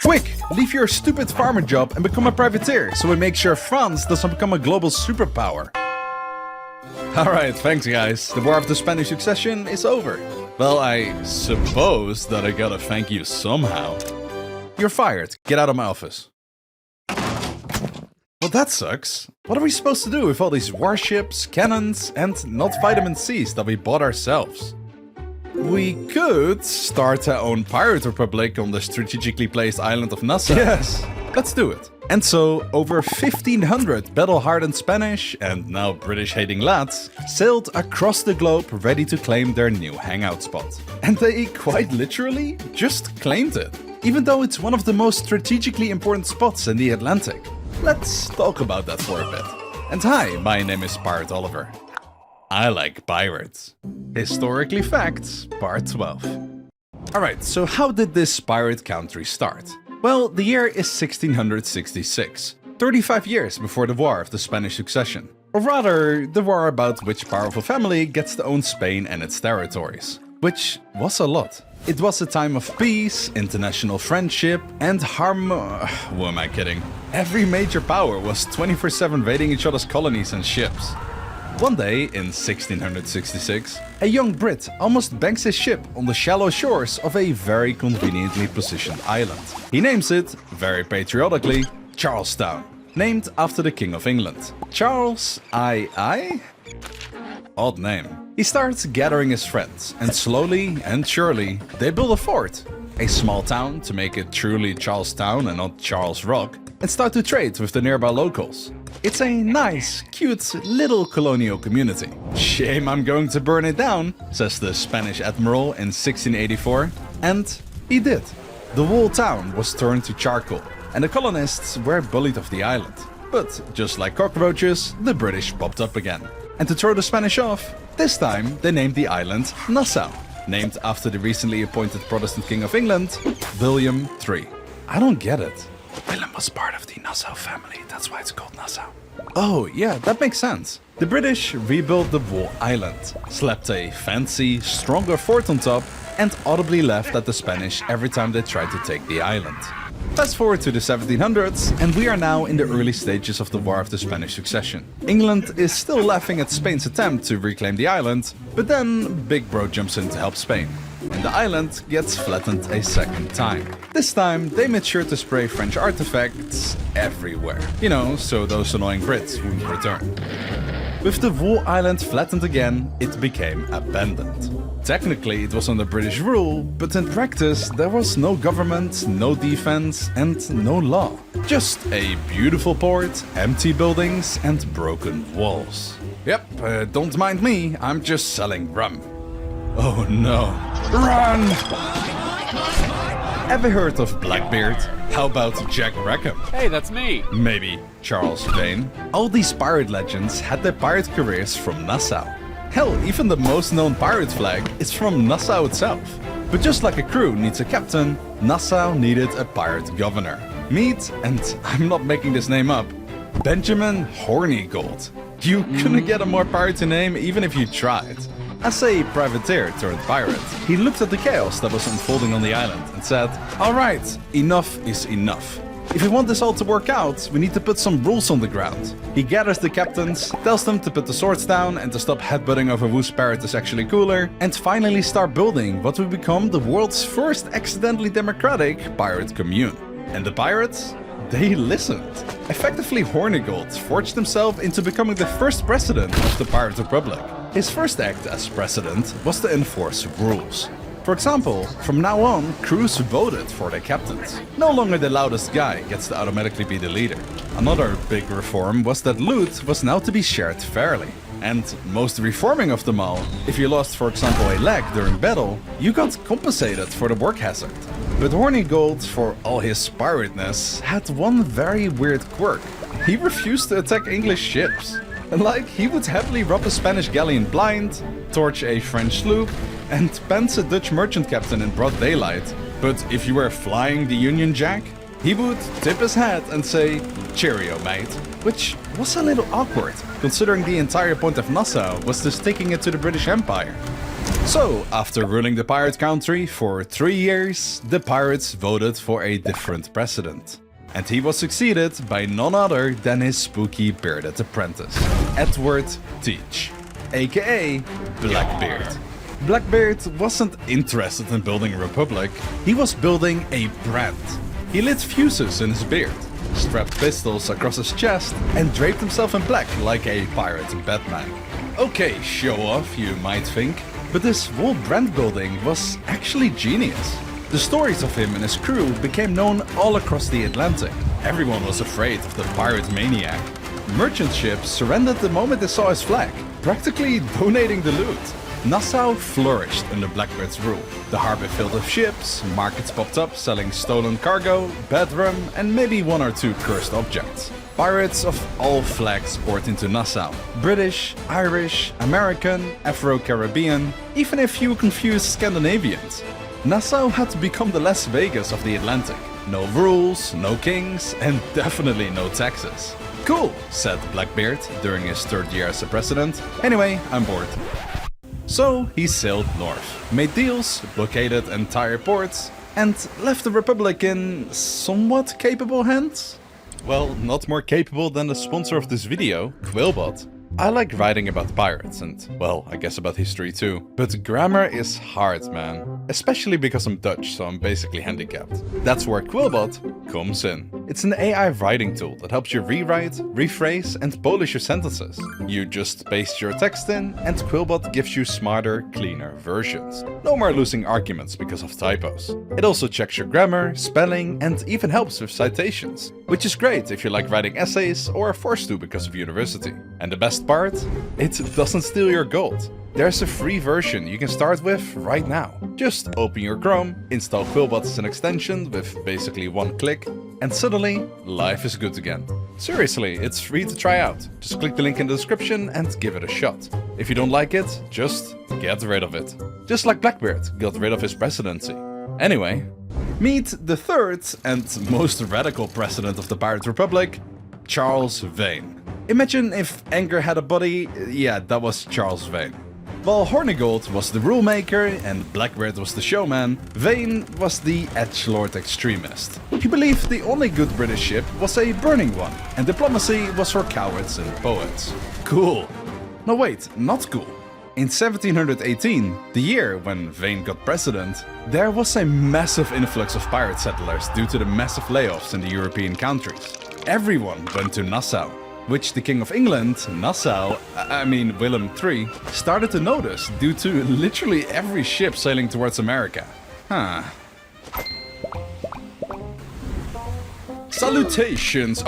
Quick, leave your stupid farmer job and become a privateer, so we make sure France doesn't become a global superpower. Alright, thanks guys. The War of the Spanish Succession is over. Well, I suppose that I gotta thank you somehow. You're fired. Get out of my office. Well, that sucks. What are we supposed to do with all these warships, cannons, and not vitamin C's that we bought ourselves? We could start our own pirate republic on the strategically placed island of Nassau. Yes, let's do it. And so, over 1,500 battle-hardened Spanish, and now British-hating lads, sailed across the globe ready to claim their new hangout spot. And they quite literally just claimed it, even though it's one of the most strategically important spots in the Atlantic. Let's talk about that for a bit. And hi, my name is Pirate Oliver. I like pirates. Historically Facts, Part 12. Alright, so how did this pirate country start? Well, the year is 1666, 35 years before the War of the Spanish Succession. Or rather, the war about which powerful family gets to own Spain and its territories. Which was a lot. It was a time of peace, international friendship, and who am I kidding? Every major power was 24/7 raiding each other's colonies and ships. One day, in 1666, a young Brit almost banks his ship on the shallow shores of a very conveniently positioned island. He names it, very patriotically, Charlestown, named after the King of England. Charles I? Odd name. He starts gathering his friends, and slowly and surely, they build a fort. A small town to make it truly Charlestown and not Charles Rock, and start to trade with the nearby locals. It's a nice, cute, little colonial community. Shame I'm going to burn it down, says the Spanish admiral in 1684. And he did. The whole town was turned to charcoal, and the colonists were bullied off the island. But just like cockroaches, the British popped up again. And to throw the Spanish off, this time they named the island Nassau, named after the recently appointed Protestant King of England, William III. I don't get it. Willem was part of the Nassau family, that's why it's called Nassau. Oh yeah, that makes sense. The British rebuilt the whole island, slapped a fancy, stronger fort on top, and audibly laughed at the Spanish every time they tried to take the island. Fast forward to the 1700s, and we are now in the early stages of the War of the Spanish Succession. England is still laughing at Spain's attempt to reclaim the island, but then Big Bro jumps in to help Spain, and the island gets flattened a second time. This time, they made sure to spray French artifacts everywhere. You know, so those annoying Brits wouldn't return. With the whole island flattened again, it became abandoned. Technically, it was under British rule, but in practice, there was no government, no defense, and no law. Just a beautiful port, empty buildings, and broken walls. Yep, don't mind me, I'm just selling rum. Oh no. Run! Ever heard of Blackbeard? How about Jack Rackham? Hey, that's me! Maybe Charles Vane? All these pirate legends had their pirate careers from Nassau. Hell, even the most known pirate flag is from Nassau itself. But just like a crew needs a captain, Nassau needed a pirate governor. Meet, and I'm not making this name up, Benjamin HORNIgold. You couldn't get a more piratey name even if you tried. As a privateer turned pirate, he looked at the chaos that was unfolding on the island and said, "Alright, enough is enough. If we want this all to work out, we need to put some rules on the ground." He gathers the captains, tells them to put the swords down and to stop headbutting over whose pirate is actually cooler, and finally start building what will become the world's first accidentally democratic pirate commune. And the pirates? They listened. Effectively, HORNIgold forged himself into becoming the first president of the Pirate Republic. His first act as president was to enforce rules. For example, from now on, crews voted for their captains. No longer the loudest guy gets to automatically be the leader. Another big reform was that loot was now to be shared fairly. And most reforming of them all, if you lost, for example, a leg during battle, you got compensated for the work hazard. But HORNIgold, for all his pirateness, had one very weird quirk. He refused to attack English ships. Like, he would happily rob a Spanish galleon blind, torch a French sloop, and pants a Dutch merchant captain in broad daylight. But if you were flying the Union Jack, he would tip his hat and say, "Cheerio, mate." Which was a little awkward, considering the entire point of Nassau was just taking it to the British Empire. So, after ruling the pirate country for 3 years, the pirates voted for a different president. And he was succeeded by none other than his spooky bearded apprentice, Edward Teach, aka Blackbeard. Blackbeard wasn't interested in building a republic, he was building a brand. He lit fuses in his beard, strapped pistols across his chest, and draped himself in black like a pirate Batman. Okay, show off, you might think, but this whole brand building was actually genius. The stories of him and his crew became known all across the Atlantic. Everyone was afraid of the pirate maniac. Merchant ships surrendered the moment they saw his flag, practically donating the loot. Nassau flourished under Blackbeard's rule. The harbor filled with ships, markets popped up selling stolen cargo, bad rum, and maybe 1 or 2 cursed objects. Pirates of all flags poured into Nassau. British, Irish, American, Afro-Caribbean, even a few confused Scandinavians. Nassau had to become the Las Vegas of the Atlantic. No rules, no kings, and definitely no taxes. Cool, said Blackbeard during his 3rd year as a president. Anyway, I'm bored. So he sailed north, made deals, blockaded entire ports, and left the Republic in somewhat capable hands? Well, not more capable than the sponsor of this video, Quillbot. I like writing about pirates and, well, I guess about history too. But grammar is hard, man. Especially because I'm Dutch, so I'm basically handicapped. That's where Quillbot comes in. It's an AI writing tool that helps you rewrite, rephrase, and polish your sentences. You just paste your text in, and Quillbot gives you smarter, cleaner versions. No more losing arguments because of typos. It also checks your grammar, spelling, and even helps with citations. Which is great if you like writing essays or are forced to because of university. And the best part? It doesn't steal your gold. There's a free version you can start with right now. Just open your Chrome, install Quillbot as an extension with basically 1 click, and suddenly, life is good again. Seriously, it's free to try out. Just click the link in the description and give it a shot. If you don't like it, just get rid of it. Just like Blackbeard got rid of his presidency. Anyway, meet the 3rd and most radical president of the Pirate Republic, Charles Vane. Imagine if anger had a body, yeah, that was Charles Vane. While HORNIgold was the rulemaker and Blackbeard was the showman, Vane was the edgelord extremist. He believed the only good British ship was a burning one, and diplomacy was for cowards and poets. Cool. No wait, not cool. In 1718, the year when Vane got president, there was a massive influx of pirate settlers due to the massive layoffs in the European countries. Everyone went to Nassau, which the King of England, Willem III, started to notice due to literally every ship sailing towards America. Salutations!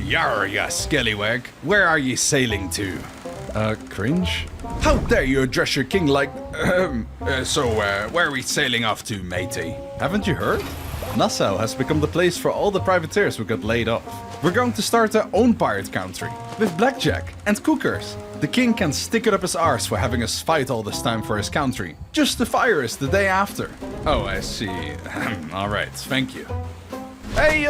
Yar, ya scallywag. Where are you sailing to? Cringe? How dare you address your king like... where are we sailing off to, matey? Haven't you heard? Nassau has become the place for all the privateers who got laid off. We're going to start our own pirate country, with blackjack and cookers. The king can stick it up his arse for having us fight all this time for his country, just to fire us the day after. Oh, I see. Alright, thank you. Hey,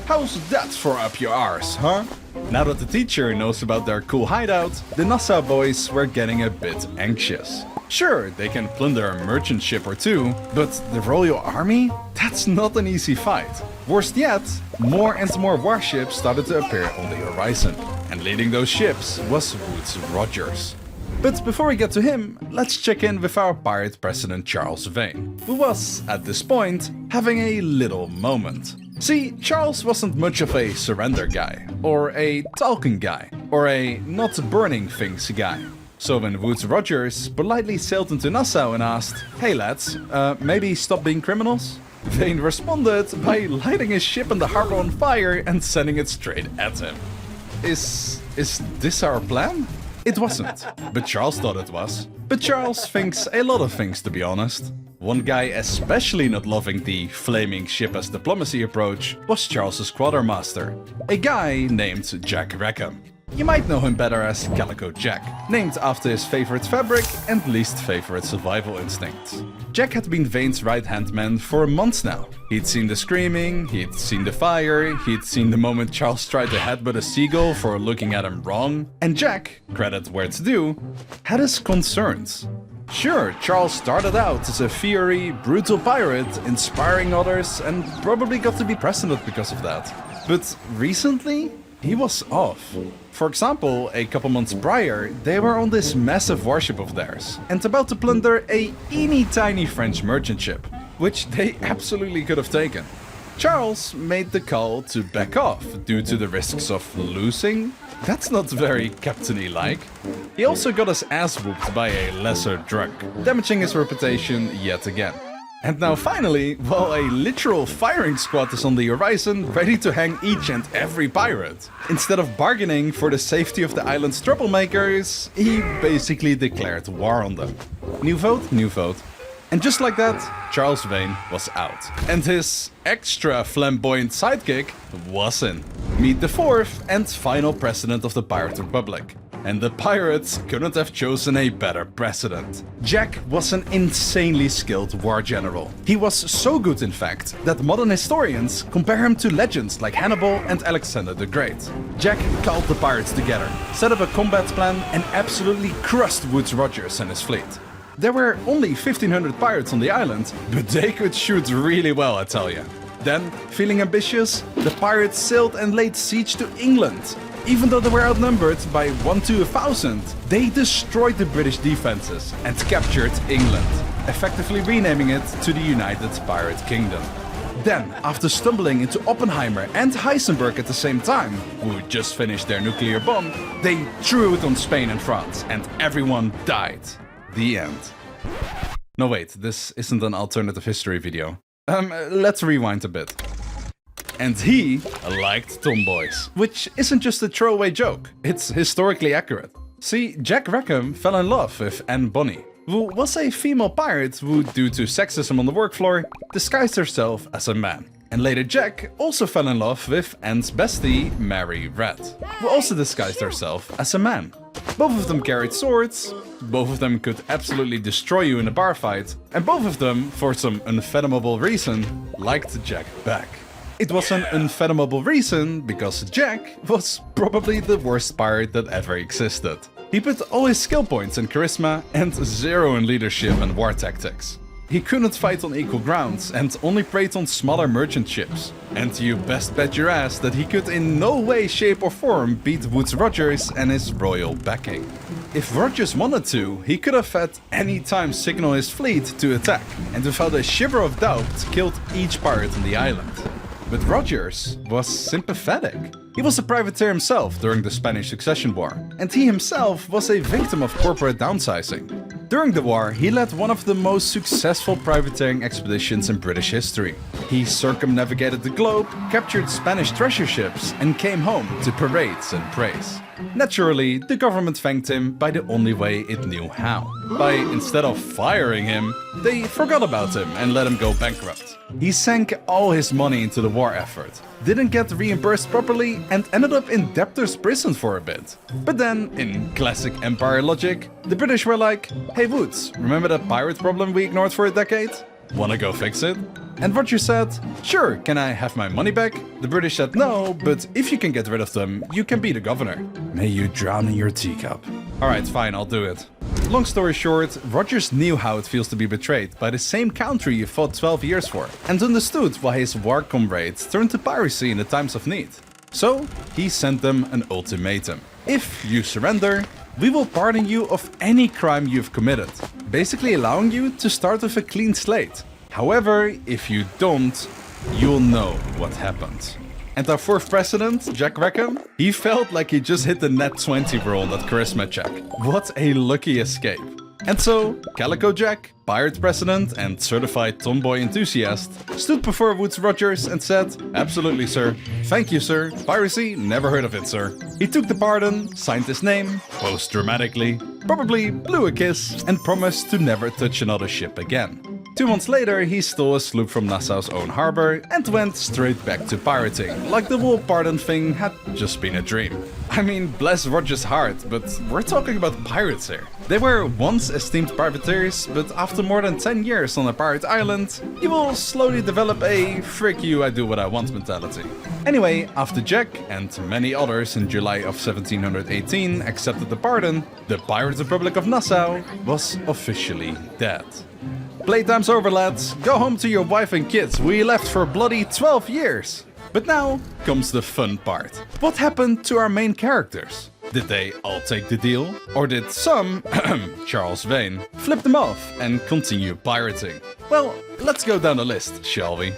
how's that for up your arse, huh? Now that the teacher knows about their cool hideout, the Nassau boys were getting a bit anxious. Sure, they can plunder a merchant ship or 2, but the royal army? That's not an easy fight. Worst yet, more and more warships started to appear on the horizon, and leading those ships was Woodes Rogers. But before we get to him, let's check in with our pirate president Charles Vane, who was, at this point, having a little moment. See, Charles wasn't much of a surrender guy, or a talking guy, or a not burning things guy. So when Woodes Rogers politely sailed into Nassau and asked, "Hey lads, maybe stop being criminals?" Vane responded by lighting his ship in the harbor on fire and sending it straight at him. Is this our plan? It wasn't, but Charles thought it was. But Charles thinks a lot of things, to be honest. One guy especially not loving the flaming ship as diplomacy approach was Charles's quartermaster, a guy named Jack Rackham. You might know him better as Calico Jack, named after his favorite fabric and least favorite survival instincts. Jack had been Vane's right-hand man for months now. He'd seen the screaming, he'd seen the fire, he'd seen the moment Charles tried to headbutt a seagull for looking at him wrong, and Jack, credit where it's due, had his concerns. Sure, Charles started out as a fiery, brutal pirate, inspiring others, and probably got to be president because of that. But recently, he was off. For example, a couple months prior, they were on this massive warship of theirs, and about to plunder a teeny-tiny French merchant ship, which they absolutely could have taken. Charles made the call to back off due to the risks of losing. That's not very captain-y-like. He also got his ass whooped by a lesser drunk, damaging his reputation yet again. And now finally, while a literal firing squad is on the horizon, ready to hang each and every pirate, instead of bargaining for the safety of the island's troublemakers, he basically declared war on them. New vote, new vote. And just like that, Charles Vane was out. And his extra flamboyant sidekick was in. Meet the fourth and final president of the Pirate Republic. And the pirates couldn't have chosen a better president. Jack was an insanely skilled war general. He was so good, in fact, that modern historians compare him to legends like Hannibal and Alexander the Great. Jack called the pirates together, set up a combat plan, and absolutely crushed Woodes Rogers and his fleet. There were only 1,500 pirates on the island, but they could shoot really well, I tell ya. Then, feeling ambitious, the pirates sailed and laid siege to England. Even though they were outnumbered by 1 to 1,000, they destroyed the British defenses and captured England, effectively renaming it to the United Pirate Kingdom. Then, after stumbling into Oppenheimer and Heisenberg at the same time, who just finished their nuclear bomb, they threw it on Spain and France, and everyone died. The end. No wait, this isn't an alternative history video. Let's rewind a bit. And he liked tomboys. Which isn't just a throwaway joke, it's historically accurate. See, Jack Rackham fell in love with Anne Bonny, who was a female pirate who, due to sexism on the work floor, disguised herself as a man. And later Jack also fell in love with Anne's bestie, Mary Red, who also disguised herself as a man. Both of them carried swords, both of them could absolutely destroy you in a bar fight, and both of them, for some unfathomable reason, liked Jack back. It was an unfathomable reason because Jack was probably the worst pirate that ever existed. He put all his skill points in charisma and 0 in leadership and war tactics. He couldn't fight on equal grounds and only preyed on smaller merchant ships. And you best bet your ass that he could in no way, shape or form beat Woodes Rogers and his royal backing. If Rogers wanted to, he could have at any time signaled his fleet to attack, and without a shiver of doubt killed each pirate on the island. But Rogers was sympathetic. He was a privateer himself during the Spanish Succession War, and he himself was a victim of corporate downsizing. During the war, he led one of the most successful privateering expeditions in British history. He circumnavigated the globe, captured Spanish treasure ships, and came home to parades and praise. Naturally, the government thanked him by the only way it knew how. By, instead of firing him, they forgot about him and let him go bankrupt. He sank all his money into the war effort, didn't get reimbursed properly, and ended up in debtor's prison for a bit. But then, in classic Empire logic, the British were like, "Hey Woodes, remember that pirate problem we ignored for a decade? Wanna go fix it?" And Rogers said, "Sure, can I have my money back?" The British said no, but if you can get rid of them, you can be the governor. May you drown in your teacup. Alright, fine, I'll do it. Long story short, Rogers knew how it feels to be betrayed by the same country you fought 12 years for, and understood why his war comrades turned to piracy in the times of need. So, he sent them an ultimatum. If you surrender, we will pardon you of any crime you've committed, basically allowing you to start with a clean slate. However, if you don't, you'll know what happened. And our fourth president, Jack Rackham, he felt like he just hit the net 20 roll on that charisma check. What a lucky escape. And so, Calico Jack, pirate president and certified tomboy enthusiast, stood before Woodes Rogers and said, "Absolutely, sir. Thank you, sir. Piracy? Never heard of it, sir." He took the pardon, signed his name, posed dramatically, probably blew a kiss, and promised to never touch another ship again. 2 months later, he stole a sloop from Nassau's own harbor and went straight back to pirating, like the whole pardon thing had just been a dream. I mean, bless Roger's heart, but we're talking about pirates here. They were once esteemed privateers, but after more than 10 years on a pirate island, you will slowly develop a frick you, I do what I want mentality. Anyway, after Jack and many others in July of 1718 accepted the pardon, the Pirate Republic of Nassau was officially dead. Playtime's over, lads. Go home to your wife and kids. We left for bloody 12 years. But now comes the fun part. What happened to our main characters? Did they all take the deal? Or did some, Charles Vane, flip them off and continue pirating? Well, let's go down the list, shall we?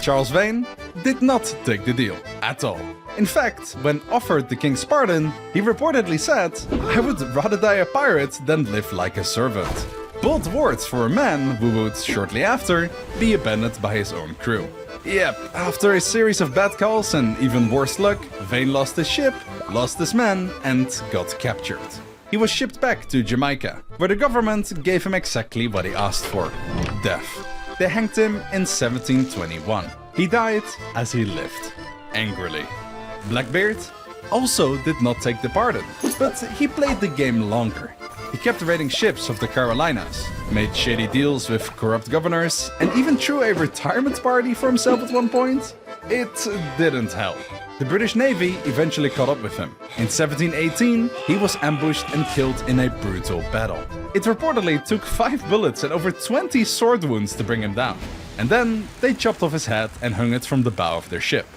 Charles Vane did not take the deal at all. In fact, when offered the king's pardon, he reportedly said, "I would rather die a pirate than live like a servant." Bold words for a man who would, shortly after, be abandoned by his own crew. Yep, after a series of bad calls and even worse luck, Vane lost his ship, lost his men, and got captured. He was shipped back to Jamaica, where the government gave him exactly what he asked for: death. They hanged him in 1721. He died as he lived, angrily. Blackbeard also did not take the pardon, but he played the game longer. He kept raiding ships of the Carolinas, made shady deals with corrupt governors, and even threw a retirement party for himself at one point. It didn't help. The British Navy eventually caught up with him. In 1718, he was ambushed and killed in a brutal battle. It reportedly took 5 bullets and over 20 sword wounds to bring him down. And then they chopped off his head and hung it from the bow of their ship.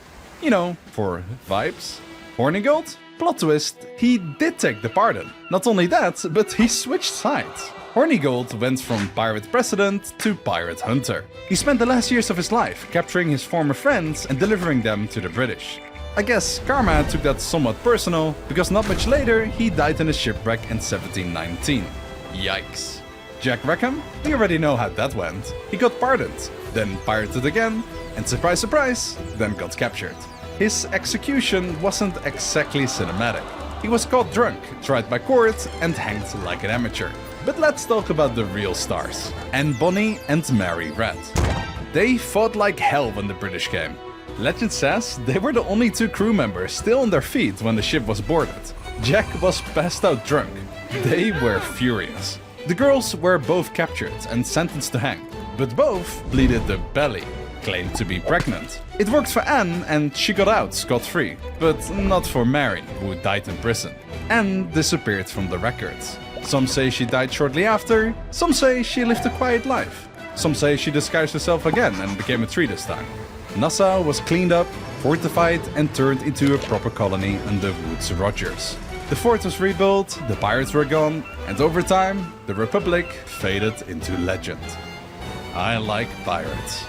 You know, for vibes. HORNIgold? Plot twist, he did take the pardon. Not only that, but he switched sides. HORNIgold went from pirate president to pirate hunter. He spent the last years of his life capturing his former friends and delivering them to the British. I guess karma took that somewhat personal, because not much later he died in a shipwreck in 1719. Yikes. Jack Rackham? We already know how that went. He got pardoned, then pirated again, and surprise surprise, then got captured. His execution wasn't exactly cinematic. He was caught drunk, tried by court, and hanged like an amateur. But let's talk about the real stars. Anne Bonny and Mary Red. They fought like hell when the British came. Legend says they were the only 2 crew members still on their feet when the ship was boarded. Jack was passed out drunk. They were furious. The girls were both captured and sentenced to hang, but both pleaded the belly, claimed to be pregnant. It worked for Anne and she got out scot-free, but not for Mary, who died in prison. Anne disappeared from the records. Some say she died shortly after, some say she lived a quiet life. Some say she disguised herself again and became a tree this time. Nassau was cleaned up, fortified, and turned into a proper colony under Woodes Rogers. The fort was rebuilt, the pirates were gone, and over time, the Republic faded into legend. I like pirates.